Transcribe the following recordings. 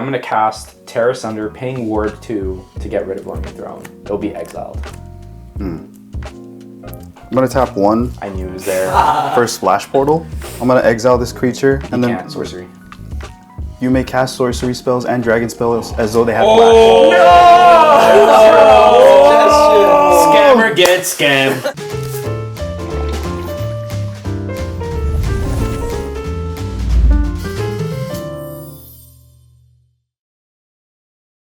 I'm gonna cast Tear Asunder, paying Ward 2 to get rid of Lonely Throne. It'll be exiled. I'm gonna tap 1. I knew it was there. For Splash Portal. I'm gonna exile this creature, and then Can't, sorcery. you may cast sorcery spells and dragon spells as though they had flash. No! Scammer gets scammed.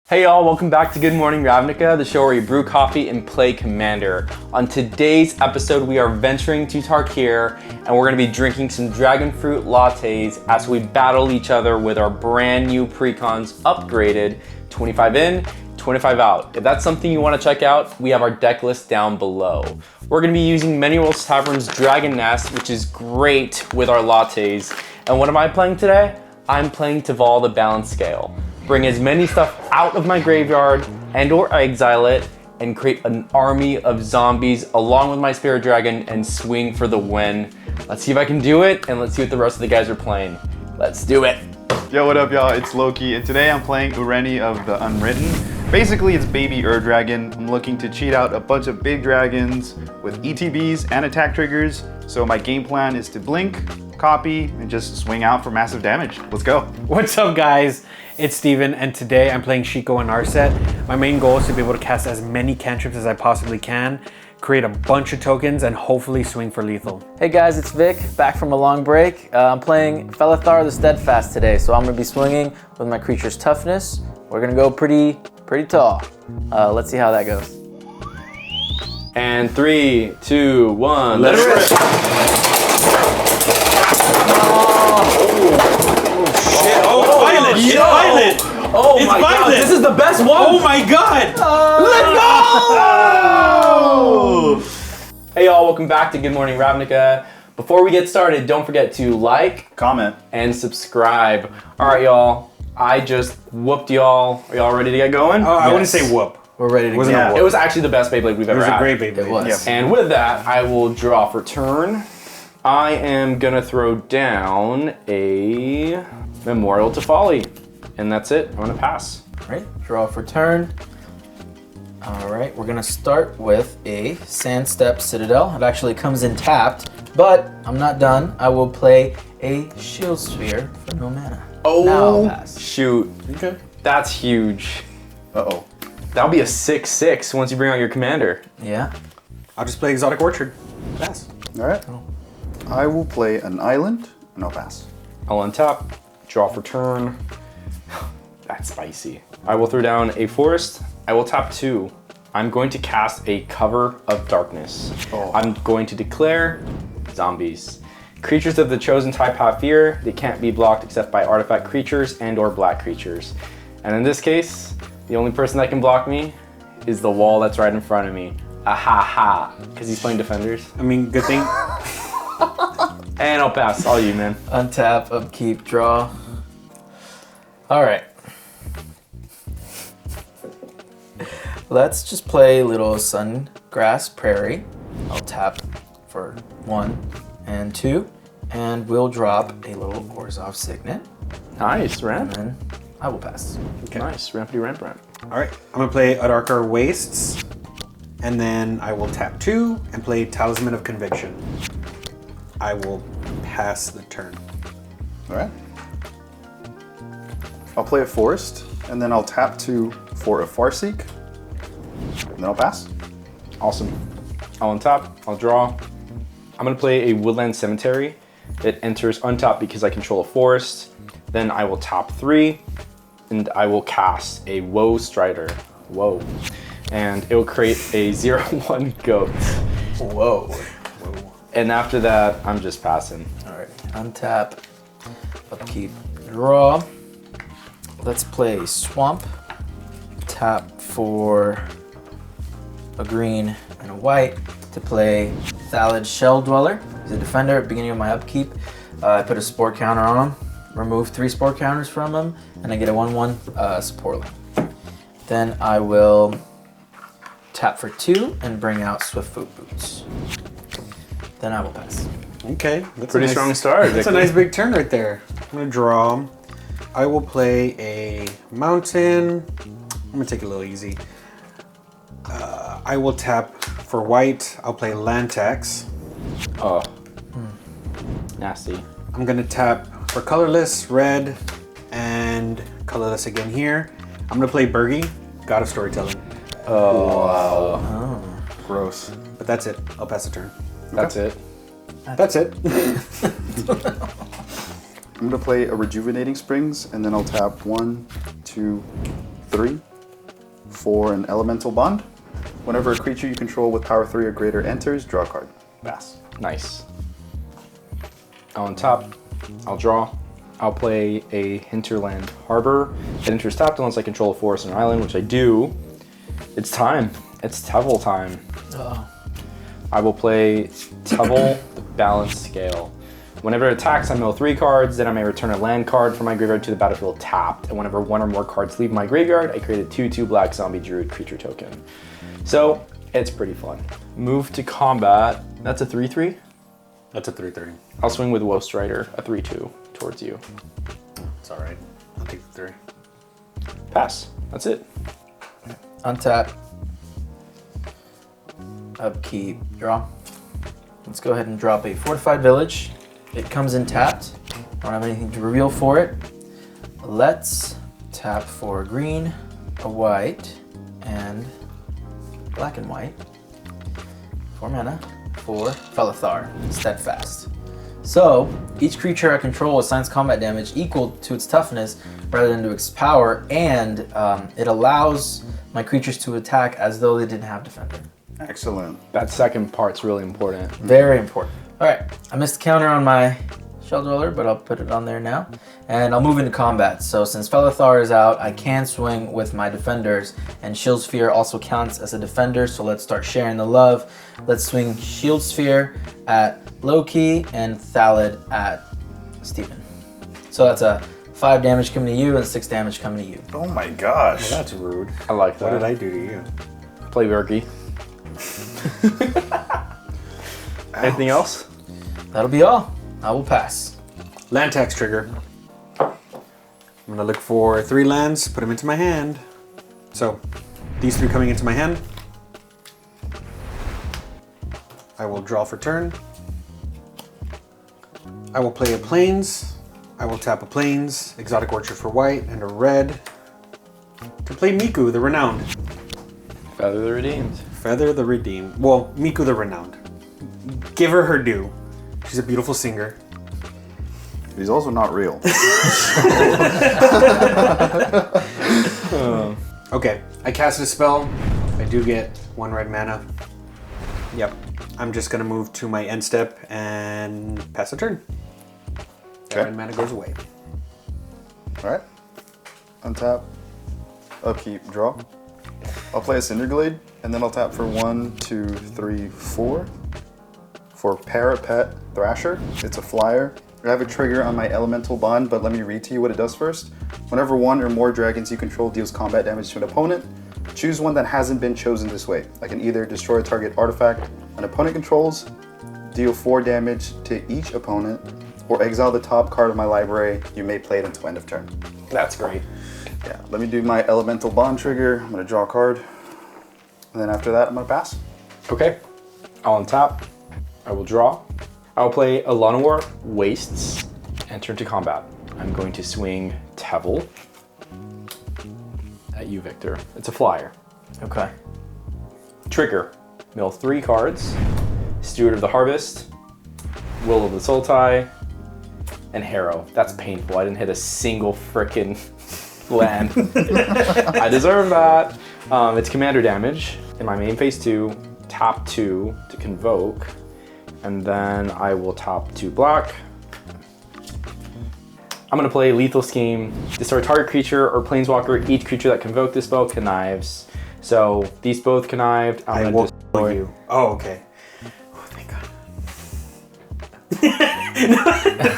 Hey y'all, welcome back to Good Morning Ravnica, the show where you brew coffee and play Commander. On today's episode, we are venturing to Tarkir, and we're gonna be drinking some Dragonfruit lattes as we battle each other with our brand new precons upgraded 25 in, 25 out. If that's something you wanna check out, we have our deck list down below. We're gonna be using Many Worlds Tavern's Dragon Nest, which is great with our lattes. And what am I playing today? I'm playing Teval the Balance Scale. Bring as many stuff out of my graveyard and or exile it and create an army of zombies along with my spirit dragon and swing for the win. Let's see if I can do it, and let's see what the rest of the guys are playing. Let's do it. Yo, what up y'all? It's Lowki, and today I'm playing Ureni of the Unwritten. Basically, it's baby Dragon. I'm looking to cheat out a bunch of big dragons with ETBs and attack triggers. So my game plan is to blink, copy, and just swing out for massive damage. Let's go. What's up, guys? It's Steven, and today I'm playing Shiko and Narset. My main goal is to be able to cast as many cantrips as I possibly can, create a bunch of tokens, and hopefully swing for lethal. Hey guys, it's Vic, back from a long break. I'm playing Felothar the Steadfast today, so I'm gonna be swinging with my creature's toughness. We're gonna go pretty tall. Let's see how that goes. And 3, 2, 1, let it rip. It's violent! Oh It's my god, violent! this is the best one! Oh my god! Let's go! Hey y'all, welcome back to Good Morning Ravnica. Before we get started, don't forget to like, Comment. and subscribe. Alright y'all, I just whooped y'all. Are y'all ready to get going? I wouldn't say whoop. We're ready to Wasn't go. a whoop. It was actually the best Beyblade we've It ever was a had. great Beyblade. It was. Yep. And with that, I will draw for turn. I am gonna throw down a Memorial to Folly. And that's it, I'm gonna pass. All right, draw for turn. All right, we're gonna start with a Sandstep Citadel. It actually comes in tapped, but I'm not done. I will play a Shield Sphere for no mana. Oh, Now I'll pass. shoot. Okay. That's huge. Uh-oh. That'll be a 6/6 once you bring out your commander. Yeah. I'll just play Exotic Orchard. Pass. All right. I will play an island, and I'll pass. I'll untap, draw for turn. That's spicy. I will throw down a forest. I will tap 2. I'm going to cast a Cover of Darkness. Oh. I'm going to declare zombies. Creatures of the chosen type have fear. They can't be blocked except by artifact creatures and or black creatures. And in this case, the only person that can block me is the wall that's right in front of me. Ha, because he's playing defenders. I mean, good thing. And I'll pass, all you, man. Untap, upkeep, draw. All right. Let's just play a little Sungrass Prairie. I'll tap for 1 and 2, and we'll drop a little Orzhov Signet, Nice, and ramp. then I will pass. Nice, rampity ramp. All right, I'm gonna play Adarkar Wastes, and then I will tap 2 and play Talisman of Conviction. I will pass the turn. All right. I'll play a forest, and then I'll tap 2 for a Farseek, and then I'll pass. Awesome. I'll untap, I'll draw. I'm gonna play a Woodland Cemetery. It enters untap because I control a forest. Then I will tap 3, and I will cast a Woe Strider. Whoa. And it will create a 0/1 goat. Whoa. And after that, I'm just passing. All right, untap, upkeep, draw. Let's play Swamp. Tap for a green and a white to play Thalid Shell Dweller. He's a defender at the beginning of my upkeep. I put a sport counter on him, remove 3 sport counters from him, and I get a 1/1 support line. Then I will tap for 2 and bring out Swiftfoot Boots. Then I will pass. Okay. That's Pretty a nice, strong start. That's a nice big turn right there. I'm gonna draw. I will play a mountain. I'm gonna take it a little easy. I will tap for white. I'll play land tax. Oh. Nasty. I'm gonna tap for colorless, red, and colorless again here. I'm gonna play Bergie, God of Storytelling. Gross. But that's it. I'll pass the turn. That's it. That's it. I'm gonna play a Rejuvenating Springs, and then I'll tap 1, 2, 3 for an Elemental Bond. Whenever a creature you control with power 3 or greater enters, draw a card. Pass. Nice. On top, I'll draw. I'll play a Hinterland Harbor. It enters tapped unless I control a forest and an island, which I do. It's time. It's Teval time. I will play Teval, the Balanced Scale. Whenever it attacks, I mill 3 cards, then I may return a land card from my graveyard to the battlefield tapped. And whenever 1 or more cards leave my graveyard, I create a 2/2 black zombie druid creature token. So, it's pretty fun. Move to combat. That's a 3/3? That's a 3/3. I'll swing with Woe Strider, a 3/2 towards you. It's all right. I'll take the 3. Pass. That's it. Untap. Upkeep. Draw. Let's go ahead and drop a Fortified Village. It comes in tapped. I don't have anything to reveal for it. Let's tap for a green, a white, and black and white. 4 mana for Felothar, Steadfast. So, each creature I control assigns combat damage equal to its toughness rather than to its power, and it allows my creatures to attack as though they didn't have Defender. Excellent. That second part's really important. Very important. All right, I missed the counter on my Shell Dweller, but I'll put it on there now. And I'll move into combat. So since Felothar is out, I can swing with my defenders, and Shield Sphere also counts as a defender, so let's start sharing the love. Let's swing Shield Sphere at Lowki and Thalid at Steven. So that's a 5 damage coming to you and 6 damage coming to you. Oh my gosh. Well, that's rude. I like that. What did I do to you? Play Bergie. Anything else? That'll be all. I will pass. Land tax trigger. I'm gonna look for 3 lands, put them into my hand. So, these 3 coming into my hand. I will draw for turn. I will play a Plains. I will tap a Plains, Exotic Orchard for white, and a red. To play Miku, the Renowned. Feather the Redeemed. Feather the Redeemed. Well, Miku the Renowned. Give her due. She's a beautiful singer. He's also not real. Okay, I cast a spell. I do get 1 red mana. Yep. I'm just gonna move to my end step and pass a turn. That Okay. red mana goes away. Alright. Untap. Upkeep. Draw. I'll play a Cinderglade, and then I'll tap for 1, 2, 3, 4. For Parapet Thrasher. It's a flyer. I have a trigger on my Elemental Bond, but let me read to you what it does first. Whenever 1 or more dragons you control deals combat damage to an opponent, choose one that hasn't been chosen this way. I can either destroy a target artifact an opponent controls, deal 4 damage to each opponent, or exile the top card of my library. You may play it until end of turn. That's great. Yeah, let me do my Elemental Bond trigger. I'm gonna draw a card. And then after that, I'm gonna pass. Okay. I'll untap. I will draw. I will play Alanor Wastes, enter into combat. I'm going to swing Teval at you, Victor. It's a flyer. Okay. Trigger. Mill 3 cards. Steward of the Harvest, Will of the Sultai, and Harrow. That's painful. I didn't hit a single frickin' land. I deserve that. It's commander damage. In my main phase 2, tap 2 to convoke. And then I will top 2 black. I'm gonna play Lethal Scheme. Destroy target creature or planeswalker. Each creature that convoked this spell connives. So these both connived. I will kill you. Oh, okay. Oh, thank God.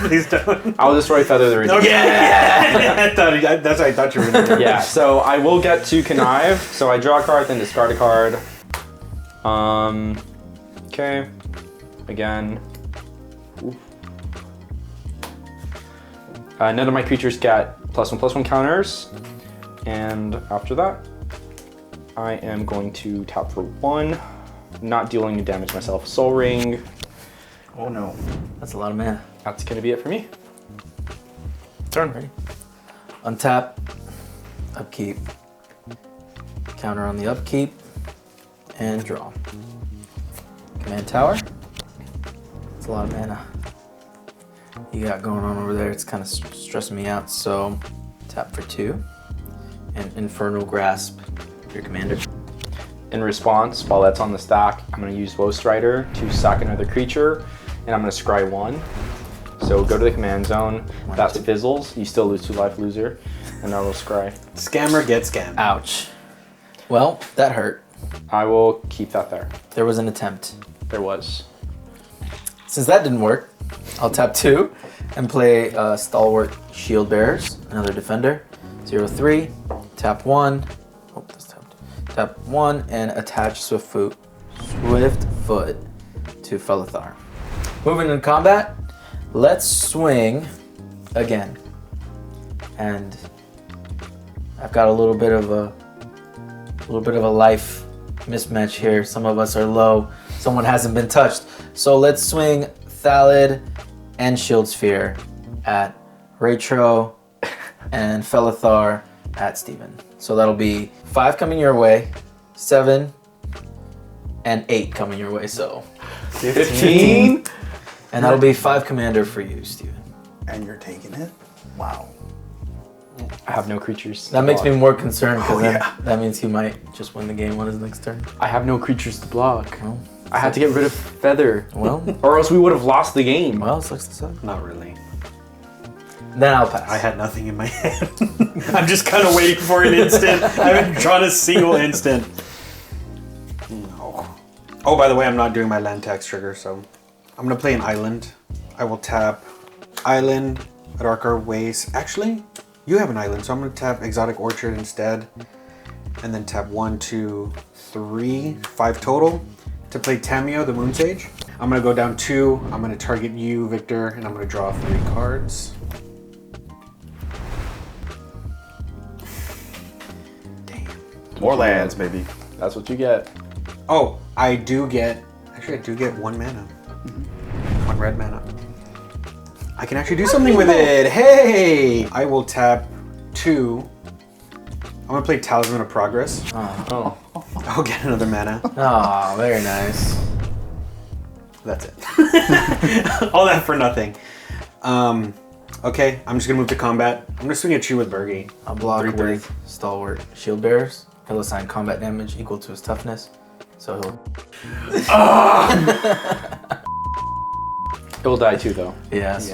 Please don't. I'll destroy Feather the Redeemed. Yeah! That's what I thought you were gonna do. Yeah, so I will get to connive. So I draw a card, then discard a card. Okay. Again. None of my creatures get +1/+1 counters. And after that, I am going to tap for 1, not dealing any damage myself. Soul Ring. Oh no, that's a lot of mana. That's gonna be it for me. Turn. Ready? Untap, upkeep, counter on the upkeep, and draw. Command tower. It's a lot of mana you got going on over there. It's kind of stressing me out, so tap for 2 and Infernal Grasp your commander. In response, while that's on the stack, I'm gonna use Woe Strider to sack another creature, and I'm gonna scry 1. So go to the command zone, that's fizzles, you still lose 2 life, loser, and I will scry. Scammer gets scammed. Ouch. Well, that hurt. I will keep that there. There was an attempt. There was. Since that didn't work, I'll tap 2 and play Stalwart Shield Bearers, another defender. 0/3, tap 1. Oh, that's tapped. Tap 1 and attach Swiftfoot to Felothar. Moving into combat, let's swing again. And I've got a little bit of a life mismatch here. Some of us are low, someone hasn't been touched. So let's swing Thalid and Shield Sphere at Reytro and Felothar at Steven. So that'll be 5 coming your way, 7 and 8 coming your way. So 15. And that'll be 5 commander for you, Steven. And you're taking it? Wow. I have no creatures. That makes me block. more concerned because yeah. that means he might just win the game on his next turn. I have no creatures to block. Well, I had to get rid of Feather. Well, Or else we would have lost the game. well, sucks to suck. Not really. Then I'll pass. I had nothing in my hand. I'm just kind of waiting for an instant. I haven't drawn a single instant. No. Oh, by the way, I'm not doing my land tax trigger, so I'm gonna play an island. I will tap Island, Darker Waste. Actually, you have an island, so I'm gonna tap Exotic Orchard instead. And then tap 1, 2, 3, 5 total to play Tamio, the Moon Sage. I'm gonna go down 2. I'm gonna target you, Victor, and I'm gonna draw 3 cards. More lands, baby. That's what you get. Oh, I do get 1 mana. 1 red mana. I can actually do something with it. Hey! I will tap 2. I'm gonna play Talisman of Progress. Oh. I'll get another mana. Oh, very nice. That's it. All that for nothing. Okay, I'm just gonna move to combat. I'm gonna swing at you with Bergie. I'll block 3/3. with Stalwart Shield Bearers. He'll assign combat damage equal to his toughness. So he'll... It will die too, though. Yes.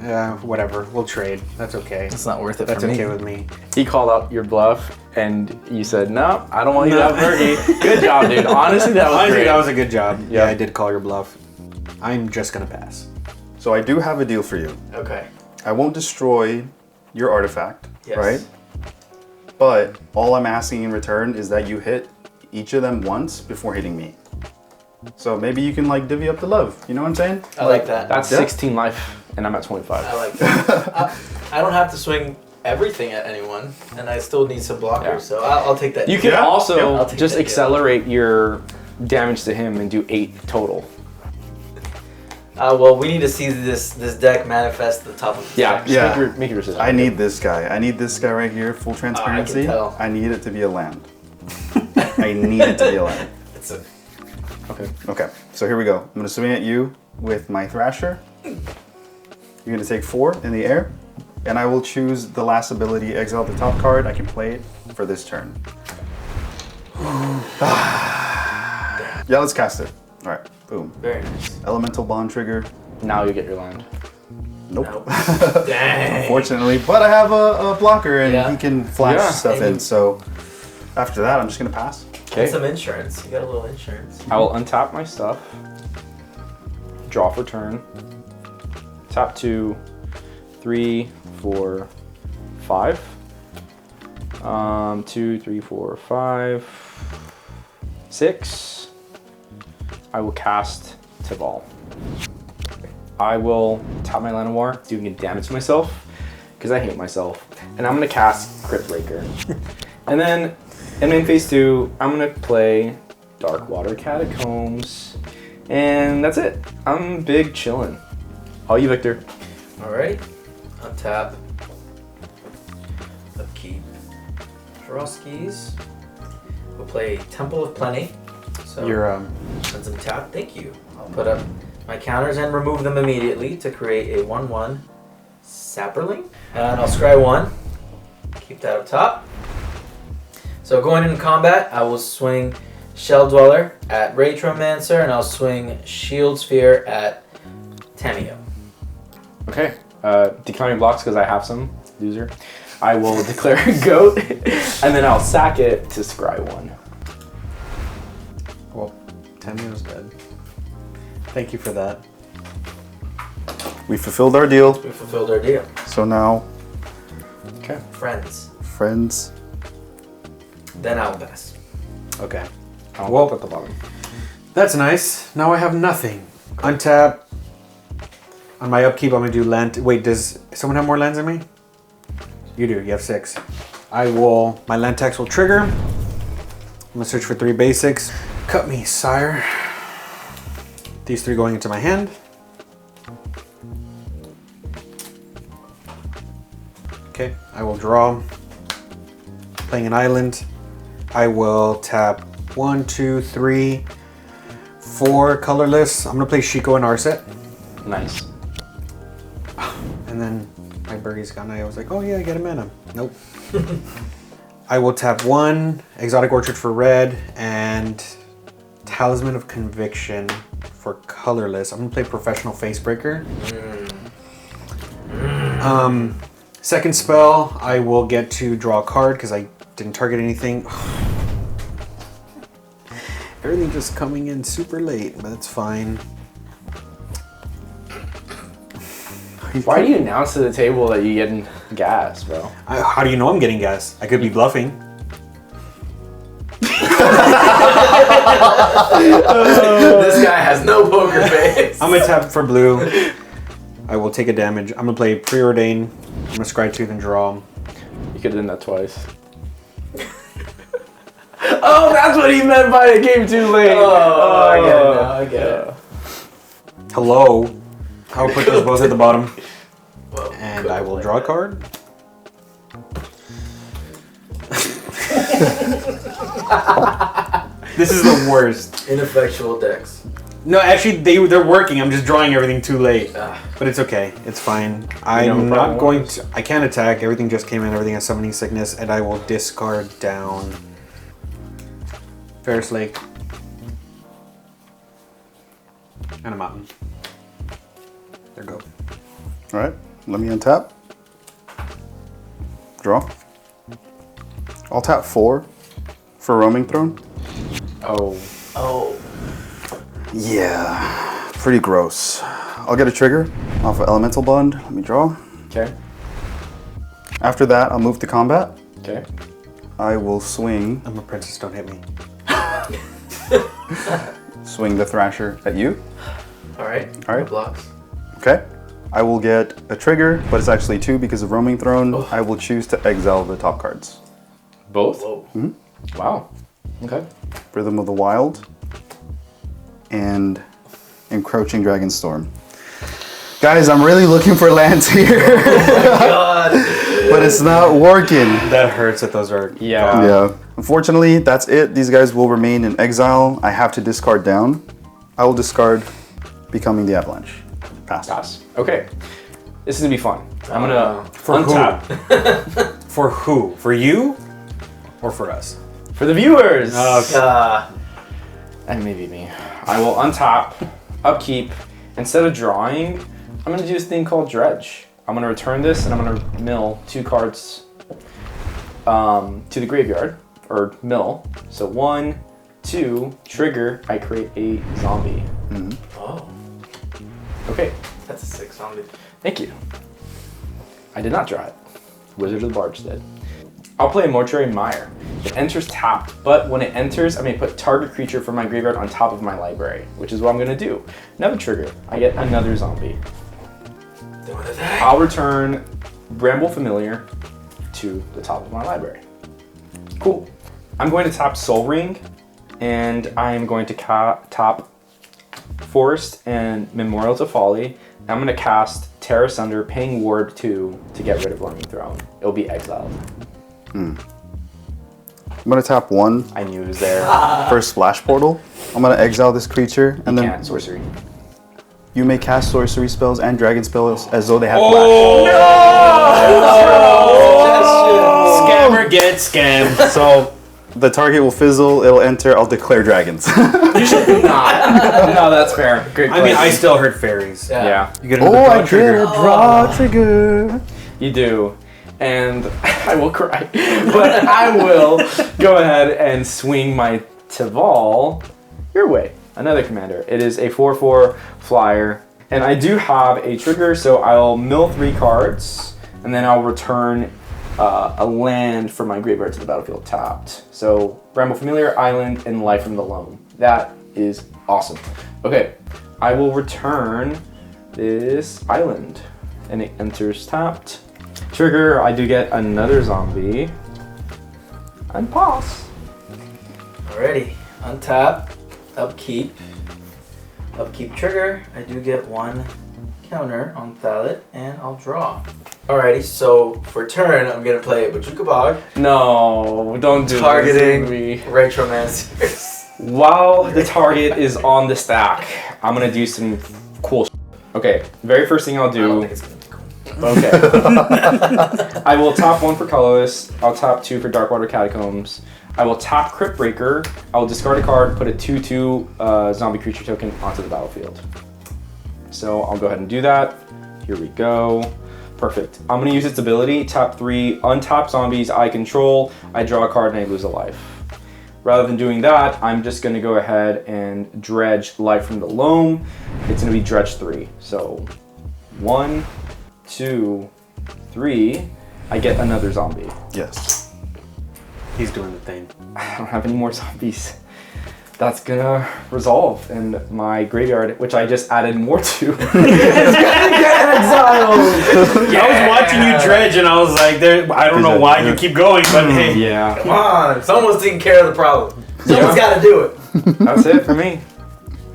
Yeah, whatever. We'll trade. That's okay. It's not worth it That's for me. okay with me. He called out your bluff, and you said, "No, I don't want you to have Bergie." Good job, dude. Honestly, that was Honestly, great. that was a good job. Yeah, Yeah. I did call your bluff. I'm just gonna pass. So I do have a deal for you. Okay. I won't destroy your artifact, Yes. right? But all I'm asking in return is that you hit each of them once before hitting me. So maybe you can like divvy up the love. You know what I'm saying? I like that. That's Yeah. 16 life, and I'm at 25. I like that. I don't have to swing everything at anyone, and I still need some blockers, Yeah. so I'll take that. You can Yeah, also yeah. I'll take just that, yeah. accelerate your damage to him and do 8 total. Well, we need to see this deck manifest at the top of the Yeah, deck. just Yeah. make your decision. I need this guy. I need this guy right here, full transparency. tell. I need it to be a land. I need it to be a land. It's a, Okay. Okay, so here we go. I'm gonna swing at you with my Thrasher. You're gonna take 4 in the air, and I will choose the last ability, exile the top card. I can play it for this turn. Yeah, let's cast it. All right, boom. very nice. Elemental Bond trigger. Now you get your land. Nope. Nope. Dang. Unfortunately, but I have a blocker and Yeah. he can flash Yeah. stuff in. So after that, I'm just gonna pass. Get some insurance. You got a little insurance. I will untap my stuff. Draw for turn. Tap 2, 3, 4, 5. 2, 3, 4, 5, 6. I will cast Teval. I will tap my Land of War, doing damage to myself, because I hate myself. and I'm gonna cast Crypt Breaker. And then in main phase 2, I'm gonna play Darkwater Catacombs, and that's it. I'm big chillin'. All you, Victor. Alright, untap, upkeep, draw skis. We'll play Temple of Plenty. So You're since I'm tapped, thank you. I'll put up my counters and remove them immediately to create a 1/1 Sapperling. And I'll scry 1. Keep that up top. So going into combat, I will swing Shell Dweller at Reytromancer, and I'll swing Shield Sphere at Tamio. Okay, declining blocks because I have some, loser. I will declare a goat, and then I'll sack it to scry 1. well, Temur's dead. Thank you for that. We fulfilled our deal. We fulfilled our deal. So now, Okay. Friends. friends. Then I'll pass. Okay. I'll Well- put at the bottom. That's nice. Now I have nothing. Untap. On my upkeep, I'm gonna do land. Wait, does someone have more lands than me? You do. You have 6. I will. My land tax will trigger. I'm gonna search for 3 basics. Cut me, sire. These 3 going into my hand. Okay, I will draw. Playing an island. I will tap 1, 2, 3, 4 colorless. I'm gonna play Shiko and Narset. Nice. And then my birdie's gone. I was like, oh yeah, I get a mana. Nope. I will tap 1 Exotic Orchard for red and Talisman of Conviction for colorless. I'm gonna play Professional Facebreaker. Second spell, I will get to draw a card because I didn't target anything. Everything just coming in super late, but it's fine. Why do you announce to the table that you're getting gas, bro? How do you know I'm getting gas? I could be bluffing. This guy has no poker face. I'm gonna tap for blue. I will take a damage. I'm gonna play Preordain. I'm gonna scry 2 and draw. You could have done that twice. Oh, that's what he meant by it came too late. Oh, I get it now. I get it. Hello. I'll put those both at the bottom. Whoa, And I will draw a card. This is the worst. Ineffectual decks. No, actually, they're working. I'm just drawing everything too late. Ah. But it's okay. It's fine. know I'm what not problem going was? to... I can't attack. Everything just came in. Everything has Summoning Sickness. And I will discard down... Ferris Lake. And a mountain. There you go. All right, let me untap. Draw. I'll tap 4 for Roaming Throne. Oh. Oh. Yeah, pretty gross. I'll get a trigger off of Elemental Bond. Let me draw. Okay. After that, I'll move to combat. Okay. I will swing I'm a princess. Don't hit me. swing the Thrasher at you. All right. All right. No blocks. Okay. I will get a trigger, but it's actually 2 because of Roaming Throne. Oh. I will choose to exile the top cards. Both? Whoa. Wow. Okay. Rhythm of the Wild and Encroaching Dragon Storm. Guys, I'm really looking for lands here, God. but it's not working. That hurts that those are... Yeah. Yeah. Unfortunately, that's it. These guys will remain in exile. I have to discard down. I will discard Becoming the Avalanche. Pass. Pass. Okay. This is gonna be fun. I'm gonna For who? untap. For who? For you? Or for us? For the viewers. Uh, And maybe me. I will untap, upkeep. Instead of drawing, I'm gonna do this thing called dredge. I'm gonna return this and I'm gonna mill 2 cards to the graveyard, or mill. So 1, 2, trigger, I create a zombie. oh, Okay, that's a 6 zombie. thank you. I did not draw it. Wizard of the Barge did. I'll play a Mortuary Mire. It enters tapped, but when it enters, I may put target creature from my graveyard on top of my library, which is what I'm gonna do. Another trigger, I get another zombie. Doing a thing. I'll return Bramble Familiar, to the top of my library. Cool. I'm going to tap Soul Ring, and I'm going to tap Forest and Memorial to Folly. I'm going to cast Tear Asunder, paying Ward 2 to get rid of Learning Throne. It'll be exiled. I'm gonna tap 1 I knew it was there. for Splash Portal. I'm gonna exile this creature, and then Can't sorcery. you may cast sorcery spells and dragon spells as though they have Scammer gets scammed. flash. So the target will fizzle, it'll enter, I'll declare dragons. You should not. No, that's fair. Good I mean, I question. still heard fairies. Yeah, You get another draw I trigger. get a draw trigger. you do. And I will cry. But I will go ahead and swing my Teval your way. Another commander. It is a 4/4 flyer. And I do have a trigger, so I'll mill 3 cards, and then I'll return a land from my graveyard to the battlefield tapped. So Bramble Familiar, Island, and Life from the Loam. That is awesome. Okay, I will return this island, and it enters tapped. Trigger, I do get another zombie. And pass. Alrighty, untap, upkeep. Upkeep trigger, I do get 1 counter on Thalit, and I'll draw. Alrighty, so for turn, I'm gonna play Bojuka Bog, No, don't do targeting this to me. Retromancers. While the target is on the stack, I'm gonna do some cool shit. Okay, very first thing I'll I don't do. think it's gonna be cool. Okay. I will tap 1 for Colorless. I'll tap 2 for Darkwater Catacombs. I will tap Crypt Breaker. I will discard a card, put a 2/2 zombie creature token onto the battlefield. So I'll go ahead and do that. Here we go. Perfect. I'm gonna use its ability, tap 3, untap zombies I control, I draw a card and I lose a life. Rather than doing that, I'm just gonna go ahead and dredge Life from the Loam. It's gonna be dredge 3. So 1, 2, 3. I get another zombie. Yes. He's doing the thing. I don't have any more zombies. That's gonna resolve, and my graveyard, which I just added more to, is gonna get exiled. I was watching you dredge, and I was like, I don't know why you keep going, but hey. Yeah, Come on, someone's taking care of the problem. Someone's gotta do it. that's it for me.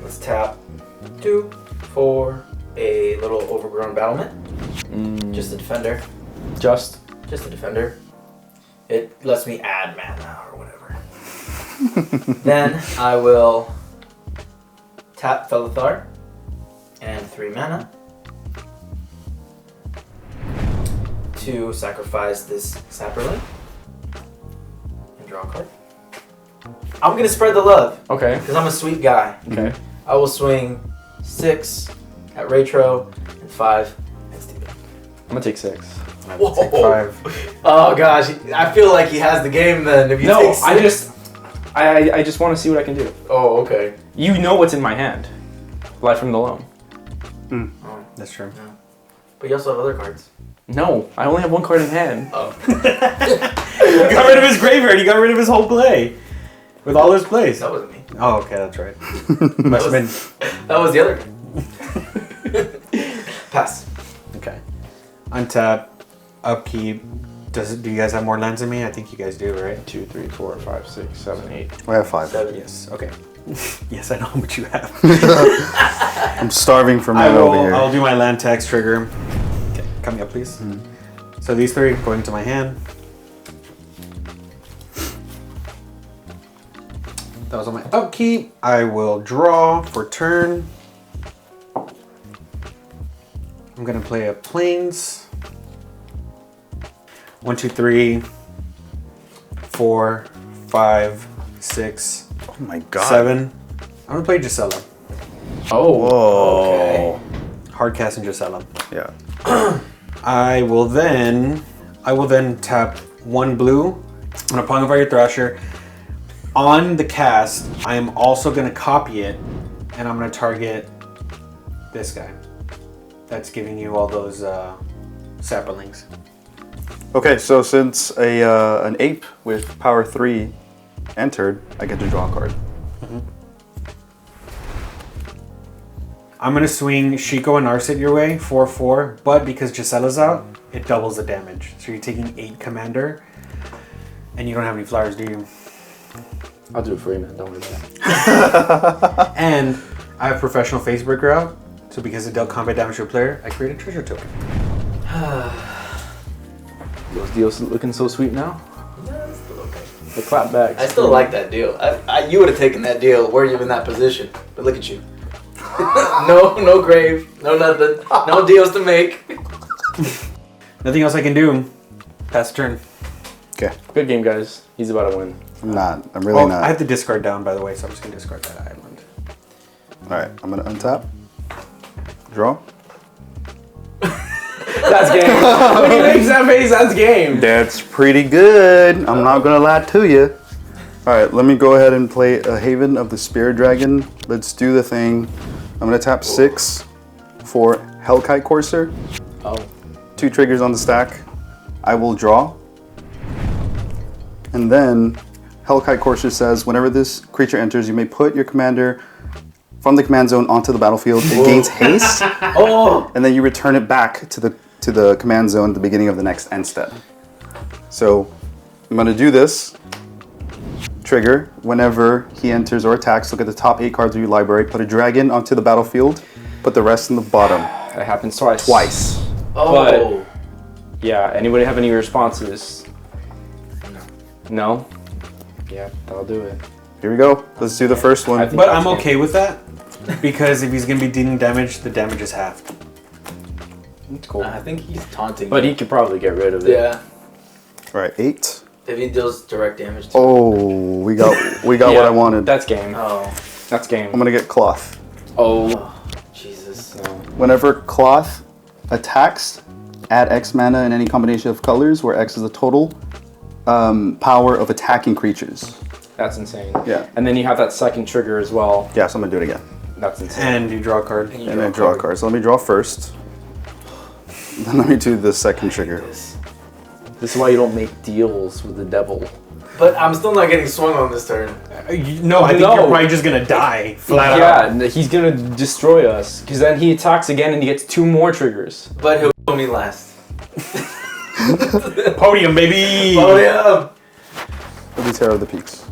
Let's tap 2 for a little overgrown battlement. Just a defender. Just Just a defender. It lets me add mana or whatever. Then I will tap Felothar and 3 mana to sacrifice this Sapperling and draw a card. I'm gonna spread the love okay. because I'm a sweet guy. Okay. I will swing 6 at Reytro and 5 at Steven. I'm gonna take 6. Whoa. Take 5. Oh gosh, I feel like he has the game then. If you No, take 6. I just want to see what I can do. Oh, okay. You know what's in my hand. Life from the Loam. Oh, That's true. no. But you also have other cards. No, I only have 1 card in hand. Oh. You got rid of his graveyard. You got rid of his whole play. With all his plays. That wasn't me. Oh, okay, that's right. Must have been. That was the other guy. Pass. Okay. Untap. Upkeep. Do you guys have more lands than me? I think you guys do, right? 2, 3, 4, 5, 6, 7, 8. I have 5. 7. Yes. Okay. Yes, I know how much you have. I'm starving for mana over here. I'll do my land tax trigger. Okay, coming up, please. So these 3 going to my hand. That was on my upkeep. I will draw for turn. I'm gonna play a plains. 1, 2, 3, 4, 5, 6, Oh my god. 7. I'm gonna play Gisela. Oh. Whoa. Okay. Hard casting Gisela. Yeah. I will then tap 1 blue. I'm gonna Pong of Fire Thrasher. On the cast, I am also gonna copy it, and I'm gonna target this guy. That's giving you all those sapperlings. Okay, so since an ape with power 3 entered, I get to draw a card. I'm gonna swing Shiko and Narset your way, 4/4, but because Gisela's out, it doubles the damage. So you're taking 8 commander, and you don't have any flyers, do you? I'll do it for you, man. Don't worry about it. And I have professional face breaker out, so because it dealt combat damage to a player, I create a treasure token. Those deals looking so sweet now. Yeah, it's still okay. The clapbacks. I still like that deal. You would have taken that deal were you in that position. But look at you. no grave, no nothing, no deals to make. Nothing else I can do. Pass the turn. Okay. Good game, guys. He's about to win. I'm not. I'm really not. I have the discard down, by the way, so I'm just going to discard that island. Alright, I'm gonna untap. Draw. That's game. When he makes that face, that's game. That's pretty good. I'm not gonna lie to you. Alright, let me go ahead and play a Haven of the Spirit Dragon. Let's do the thing. I'm gonna tap 6 for Hellkite Courser. Oh. 2 triggers on the stack. I will draw. And then Hellkite Courser says, whenever this creature enters, you may put your commander from the command zone onto the battlefield. It gains haste. Oh! And then you return it back to the command zone at the beginning of the next end step. So I'm gonna do this. Trigger, whenever he enters or attacks, look at the top 8 cards of your library, put a dragon onto the battlefield, put the rest in the bottom. That happens twice. Twice. Oh! Yeah, anybody have any responses? No? Yeah, that'll do it. Here we go. Let's do the first I one. think- But I'm okay with that, because if he's going to be dealing damage, the damage is halved. It's cool. I think he's taunting. But he could probably get rid of it. Yeah. Alright, 8. If he deals direct damage to Oh, we got Yeah, what I wanted. That's game. Oh. That's game. I'm gonna get Cloth. Oh. Oh. Jesus. No. Whenever Cloth attacks, add X mana in any combination of colors, where X is the total power of attacking creatures. That's insane. Yeah. And then you have that second trigger as well. Yeah, so I'm gonna do it again. That's insane. And you draw a card. And I draw a card. So let me draw first. Then let me do the second trigger. This is why you don't make deals with the devil. But I'm still not getting swung on this turn. No, I think No. you're probably just going to die flat out. Yeah, he's gonna destroy us. Because then he attacks again and he gets 2 more triggers. But he'll kill me last. Podium, baby! Oh yeah. Let me Terror of the Peaks.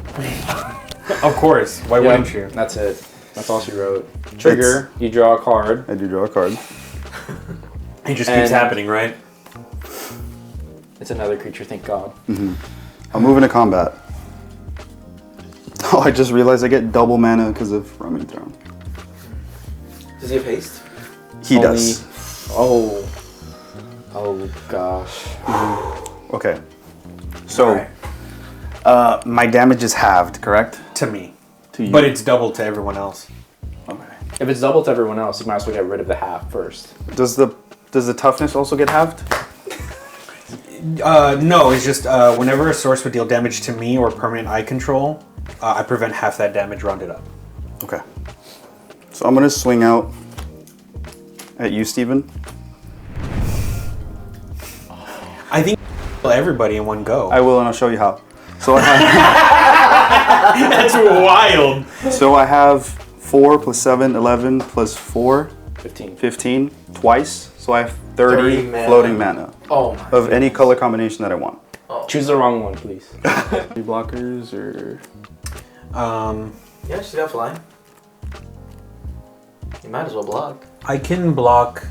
Of course. Why Yeah, wouldn't you? That's it. That's all she wrote. Trigger, you draw a card. I do draw a card. It just keeps And- happening, right? It's another creature, thank God. I'll move into combat. Oh, I just realized I get double mana because of Rumming Throne. Does he have haste? He Only- does. Oh. Oh gosh. Okay. So, Alright. my damage is halved, correct? To me. To you. But it's double to everyone else. Okay. If it's double to everyone else, you might as well get rid of the half first. Does the toughness also get halved? No, it's just whenever a source would deal damage to me or permanent I control, I prevent half that damage rounded up. Okay. So I'm gonna swing out at you, Steven. I think kill everybody in one go. I will, and I'll show you how. So I have, That's wild. so I have 4 plus 7, 11 plus 4, 15. 15 twice. So I have 30 30 mana. floating mana Oh my. of any color combination that I want. Choose the wrong one, please. Any blockers or Yeah, she's got flying. You might as well block I can block.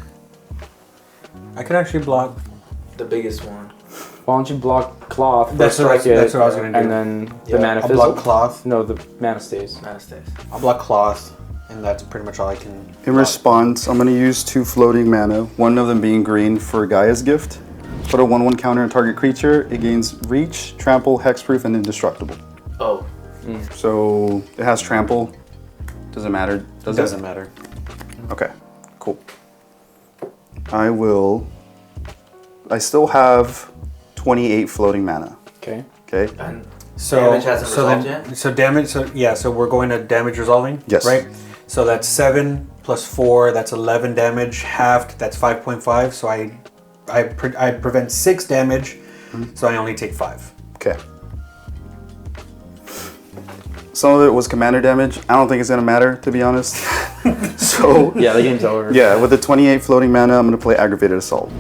I could actually block. the biggest one. Why don't you block cloth? That's what I was gonna do. And then the Yeah, mana I'll fizzle? block cloth. No, the mana stays. Mana stays. I'll block cloth, and that's pretty much all I can. in response, I'm going to use 2 floating mana, one of them being green for Gaia's Gift. Put a 1/1 counter on target creature. It gains reach, trample, hexproof, and indestructible. Oh. So it has trample. Doesn't matter. Does Doesn't it? matter. Okay, cool. I still have 28 floating mana. Okay. Okay. And So damage hasn't so resolved then, yet? so damage. So yeah. So we're going to damage resolving. Yes. Right. So that's 7 plus 4. That's 11 damage. Halved. That's 5.5. So I prevent 6 damage. So I only take 5. Okay. Some of it was commander damage. I don't think it's gonna matter, to be honest. So Yeah, the game's over. yeah, with the 28 floating mana, I'm gonna play Aggravated Assault.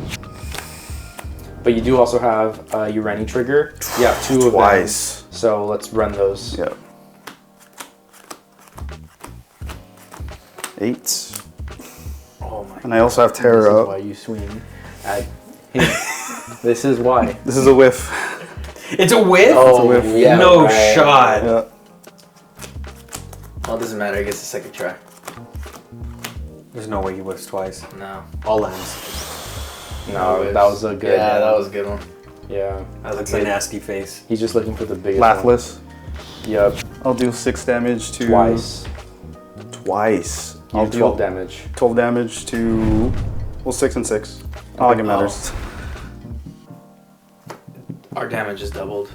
but you do also have a Ureni trigger. Yeah, 2 of them. Twice. So let's run those. Yep. 8. Oh my. And I also have This Terror is up. why you swing at him. This is why. This is a whiff. It's a whiff? Oh, whiff. yeah. No right. shot. Yeah. Well, it doesn't matter. He gets the second try. There's no way he whiffs twice. No. All lands. No, that was a good. Yeah, that was a good one. Yeah. That's a nasty face. He's just looking for the biggest. Laughless. One. Yep. I'll do 6 damage to... Twice. Twice. You I'll do do 12 damage. 12 damage to... Well, 6 and 6. I don't think it matters. Our damage is doubled.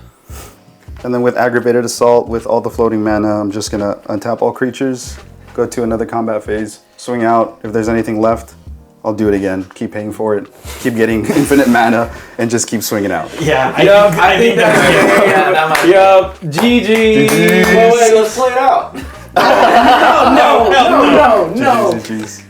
And then with Aggravated Assault, with all the floating mana, I'm just gonna untap all creatures, go to another combat phase, swing out. If there's anything left, I'll do it again. Keep paying for it. Keep getting infinite mana, and just keep swinging out. Yeah, I think that's Yeah, that might Yup. GG. Wait, let's play it out. No. GG's.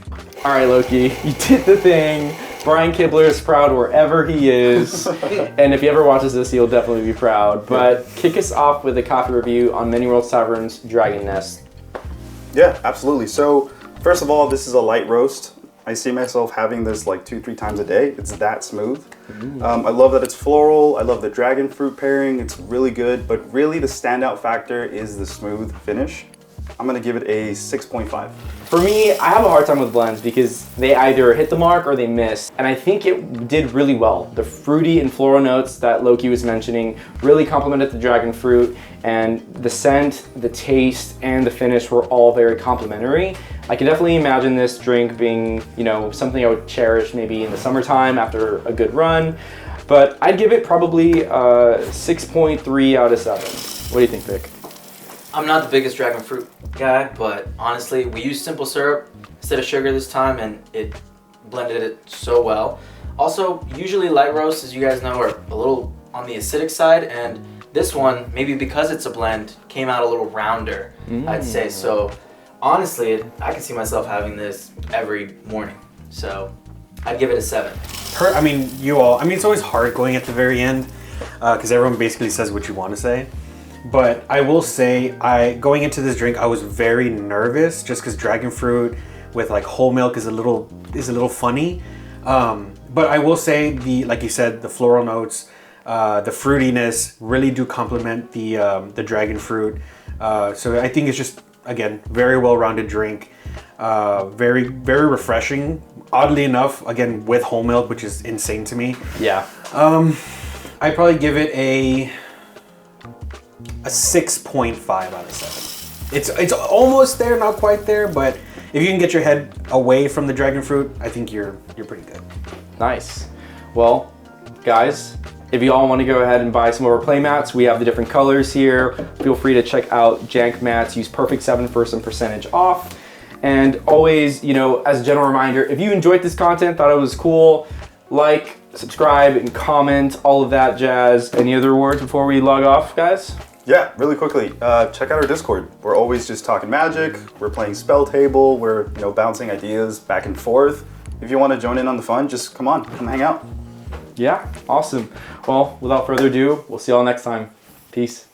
All right, Lowki, you did the thing. Brian Kibler is proud wherever he is. And if he ever watches this, he'll definitely be proud. But kick us off with a coffee review on Many Worlds Tavern's Dragon Nest. Yeah, absolutely. So, first of all, this is a light roast. I see myself having this like 2-3 times a day. It's that smooth. I love that it's floral. I love the dragon fruit pairing. It's really good. But really, the standout factor is the smooth finish. I'm gonna give it a 6.5. For me, I have a hard time with blends because they either hit the mark or they miss. And I think it did really well. The fruity and floral notes that Lowki was mentioning really complemented the dragon fruit, and the scent, the taste, and the finish were all very complimentary. I can definitely imagine this drink being, you know, something I would cherish maybe in the summertime after a good run. But I'd give it probably a 6.3 out of 7. What do you think, Vic? I'm not the biggest dragon fruit guy, but honestly, we used simple syrup instead of sugar this time, and it blended it so well. Also, usually light roasts, as you guys know, are a little on the acidic side, and this one, maybe because it's a blend, came out a little rounder, I'd say. So honestly, I can see myself having this every morning. So I'd give it a 7. It's always hard going at the very end because everyone basically says what you want to say. But I will say, going into this drink, I was very nervous just because dragon fruit with like whole milk is a little funny. But I will say, like you said, the floral notes, the fruitiness really do complement the dragon fruit. So I think it's just, again, very well-rounded drink, very very refreshing. Oddly enough, again with whole milk, which is insane to me. Yeah. I'd probably give it a 6.5 out of 7. It's almost there, not quite there, but if you can get your head away from the dragon fruit, I think you're pretty good. Nice. Well, guys, if you all want to go ahead and buy some of our play mats, we have the different colors here. Feel free to check out Jank Mats. Use Perfect7 for some percentage off. And always, you know, as a general reminder, if you enjoyed this content, thought it was cool, like, subscribe, and comment, all of that jazz. Any other words before we log off, guys? Yeah, really quickly, check out our Discord. We're always just talking magic, we're playing spell table, we're bouncing ideas back and forth. If you want to join in on the fun, just come hang out. Yeah, awesome. Well, without further ado, we'll see y'all next time. Peace.